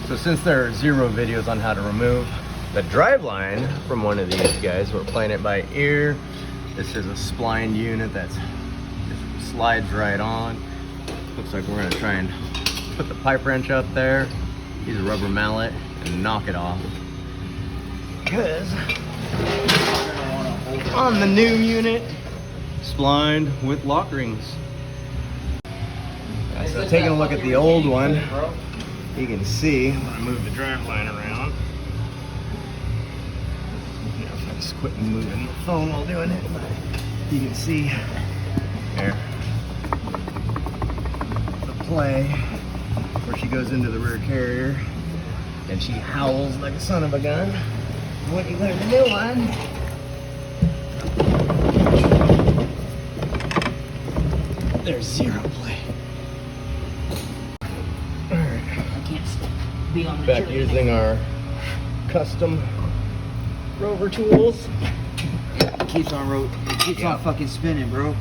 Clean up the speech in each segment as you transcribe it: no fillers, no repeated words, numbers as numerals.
So since there are 0 videos on how to remove the driveline from one of these guys, we're playing it by ear. This is a splined unit that just slides right on. Looks like we're gonna try and put the pipe wrench up there, use a rubber mallet, and knock it off. Because on the new unit, splined with lock rings. So taking a look at the old one, you can see, I'm gonna move the driveline around. You know, if I just quit moving the phone while doing it, but you can see there the play where she goes into the rear carrier and she howls like a son of a gun. When you learn the new one, there's 0 play. Back using our custom Rover tools. It keeps on fucking spinning, bro.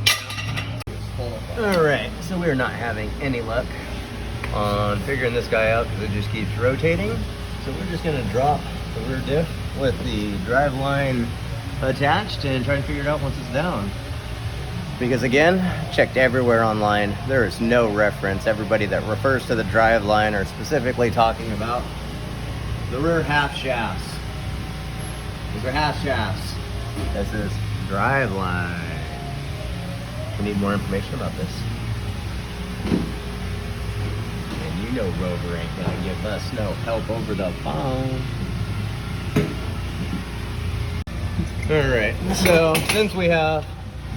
Alright, so we're not having any luck on figuring this guy out because it just keeps rotating. So we're just gonna drop the rear diff with the driveline attached and try to figure it out once it's down. Because again, checked everywhere online, there is no reference. Everybody that refers to the driveline are specifically talking about the rear half shafts. These are half shafts. This is driveline. We need more information about this. And you know Rover ain't gonna give us no help over the phone. Alright, so since we have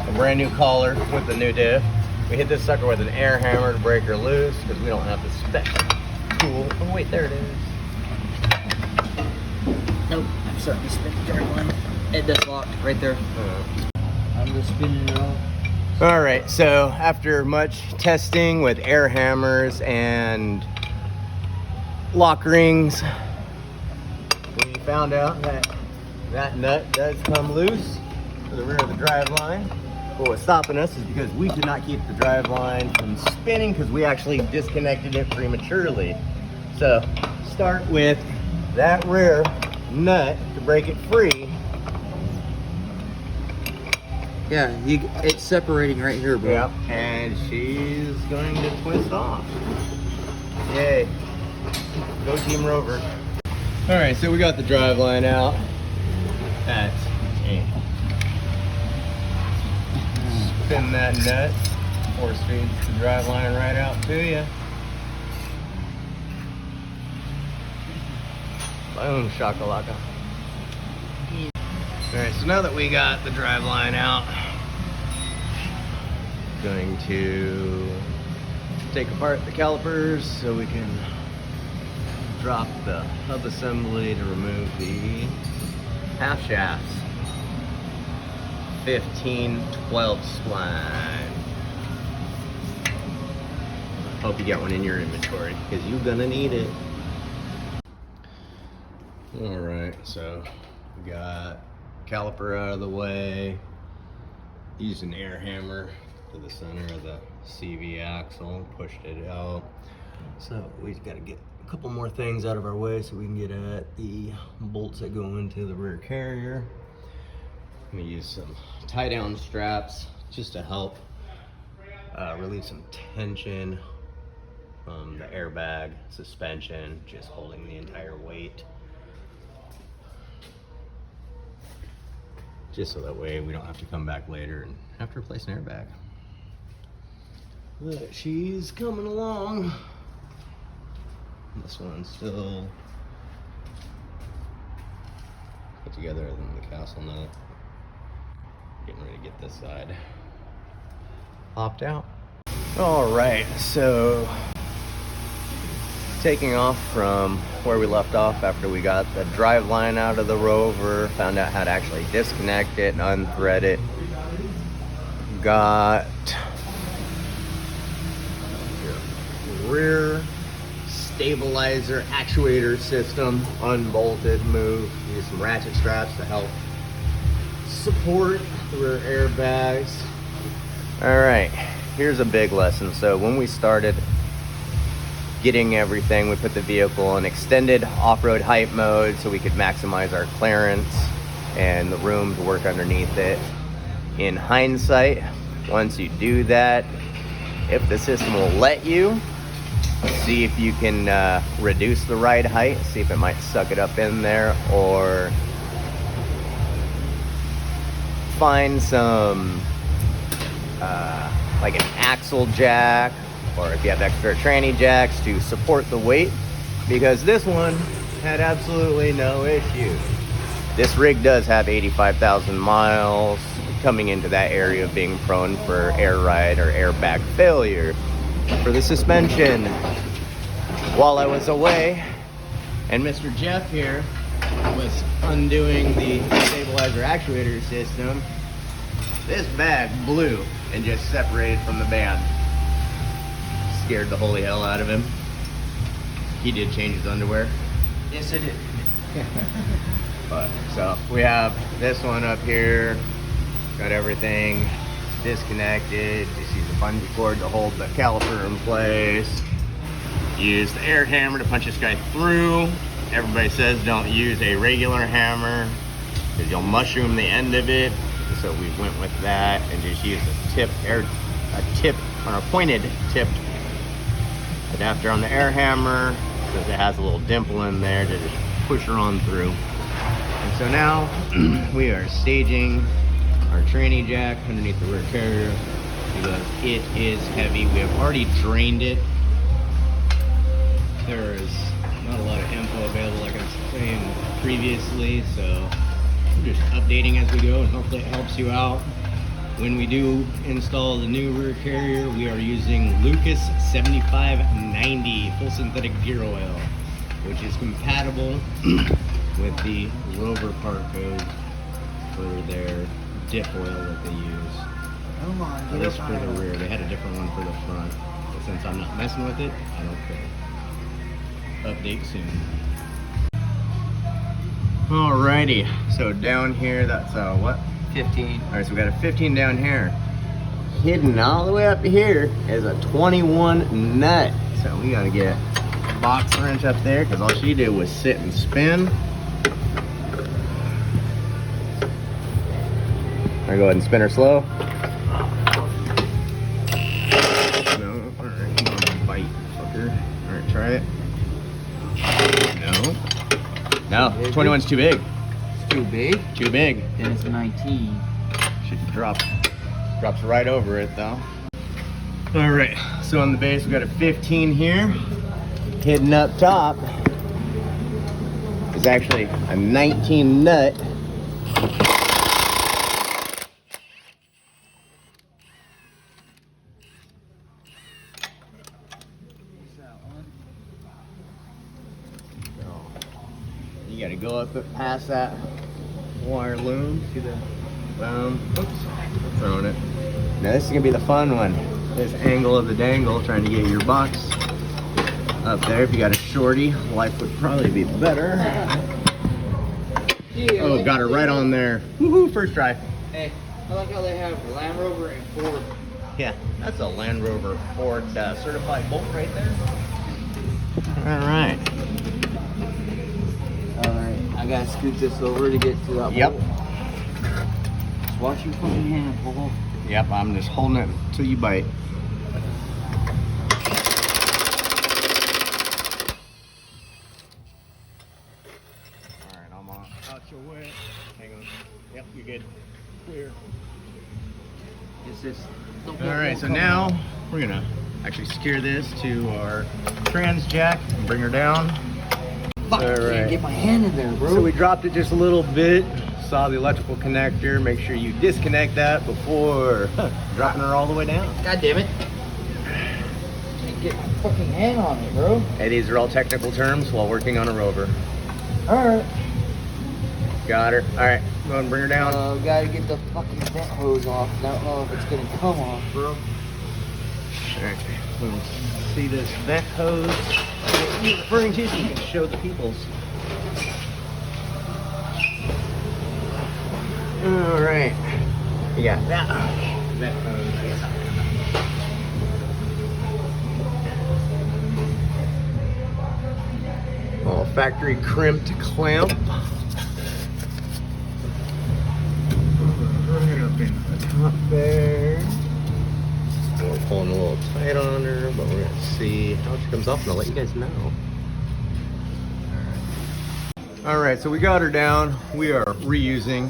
a brand new collar with the new diff, we hit this sucker with an air hammer to break her loose because we don't have the spec tool. Oh wait, there it is. Nope, I'm starting to spin the driveline. It does lock right there. I'm just spinning it off. Alright, so after much testing with air hammers and lock rings, we found out that that nut does come loose to the rear of the driveline. But what's stopping us is because we could not keep the driveline from spinning because we actually disconnected it prematurely. So start with that rear nut to break it free. Yeah, it's separating right here, bro. Yep, and she's going to twist off. Yay. Go Team Rover. Alright, so we got the driveline out. That's it. Spin that nut. Force feeds the driveline right out to you. Boom, shakalaka. Alright, so now that we got the driveline out, going to take apart the calipers so we can drop the hub assembly to remove the half shafts. 15/12 spline. Hope you get one in your inventory because you're gonna need it. Alright, so we got caliper out of the way. Used an air hammer to the center of the CV axle, pushed it out. So we've got to get a couple more things out of our way so we can get at the bolts that go into the rear carrier. I'm gonna use some tie down straps just to help relieve some tension from the airbag suspension, just holding the entire weight. Just so that way we don't have to come back later and have to replace an airbag. But she's coming along. This one's still put together than the castle nut. Getting ready to get this side popped out. All right, so taking off from where we left off after we got the driveline out of the Rover, found out how to actually disconnect it and unthread it. Got your rear stabilizer actuator system unbolted, moved. Use some ratchet straps to help support the rear airbags. All right, here's a big lesson. So when we started getting everything. We put the vehicle in extended off-road height mode so we could maximize our clearance and the room to work underneath it. In hindsight, once you do that, if the system will let you, see if you can reduce the ride height, see if it might suck it up in there, or find some like an axle jack, or if you have extra tranny jacks to support the weight, because this one had absolutely no issue. This rig does have 85,000 miles, coming into that area of being prone for air ride or airbag failure. For the suspension, while I was away and Mr. Jeff here was undoing the stabilizer actuator system, this bag blew and just separated from the band. Scared the holy hell out of him. He did change his underwear. Yes, I did. But so we have this one up here, got everything disconnected. Just use a bungee cord to hold the caliper in place. Use the air hammer to punch this guy through. Everybody says don't use a regular hammer because you'll mushroom the end of it. So we went with that and just used a pointed tipped adapter on the air hammer, because it has a little dimple in there to just push her on through. And so now we are staging our tranny jack underneath the rear carrier because it is heavy. We have already drained it. There is not a lot of info available, like I was saying previously, so we're just updating as we go, and hopefully it helps you out. When we do install the new rear carrier, we are using Lucas 7590 full synthetic gear oil, which is compatible with the Rover part code for their Diff oil that they use. Come on, At least for the rear. They had a different one for the front, but since I'm not messing with it, I don't care. Update soon. Alrighty, so down here, that's what? 15. Alright, so we got a 15 down here. Hidden all the way up here is a 21 nut. So we gotta get a box wrench up there, because all she did was sit and spin. Alright, go ahead and spin her slow. No, alright, come on, bite, fucker. Alright, try it. No. No, 21's too big. Too big? Too big. Then it's a 19. Should drops right over it though. All right, so on the base we got a 15 here. Hidden up top is actually a 19 nut. You gotta go up past that wire loom. See the boom? Oops, throwing it. Now this is gonna be the fun one. This angle of the dangle, trying to get your box up there. If you got a shorty, life would probably be better. Yeah, Oh, got her right on there. Woohoo, first try. Hey, I like how they have Land Rover and Ford. Yeah, that's a Land Rover Ford certified bolt right there. All right. Alright, I gotta scoot this over to get to that Yep. bolt. Just watch your fucking hand, Paul. Yep, I'm just holding it until you bite. Alright, I'm out your way. Hang on. Yep, you're good. Clear. Alright, so now we're gonna actually secure this to our trans jack and bring her down. Fuck, I can't get my hand in there, bro. So we dropped it just a little bit, saw the electrical connector. Make sure you disconnect that before dropping her all the way down. God damn it. Can't get my fucking hand on it, bro. Hey, these are all technical terms while working on a Rover. Alright. Got her. Alright, go ahead and bring her down. Gotta get the fucking vent hose off. I don't know if it's gonna come off, bro. Alright, we'll see this vent hose. What you're referring to, so you can show the peoples. Alright. You got that vent hose. factory crimped clamp. Right up in the top there. We're pulling a little tight on her, but we're gonna see how she comes off and I'll let you guys know. All right, so we got her down. We are reusing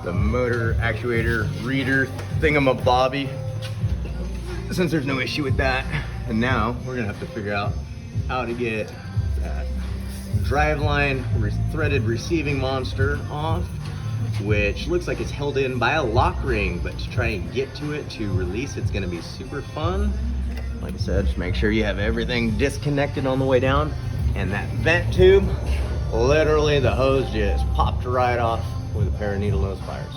the motor actuator reader thingamabobby, since there's no issue with that. And now we're gonna have to figure out how to get that driveline threaded receiving monster off, which looks like it's held in by a lock ring, but to try and get to it to release, it's gonna be super fun. Like I said, just make sure you have everything disconnected on the way down. And that vent tube, literally the hose just popped right off with a pair of needle nose pliers.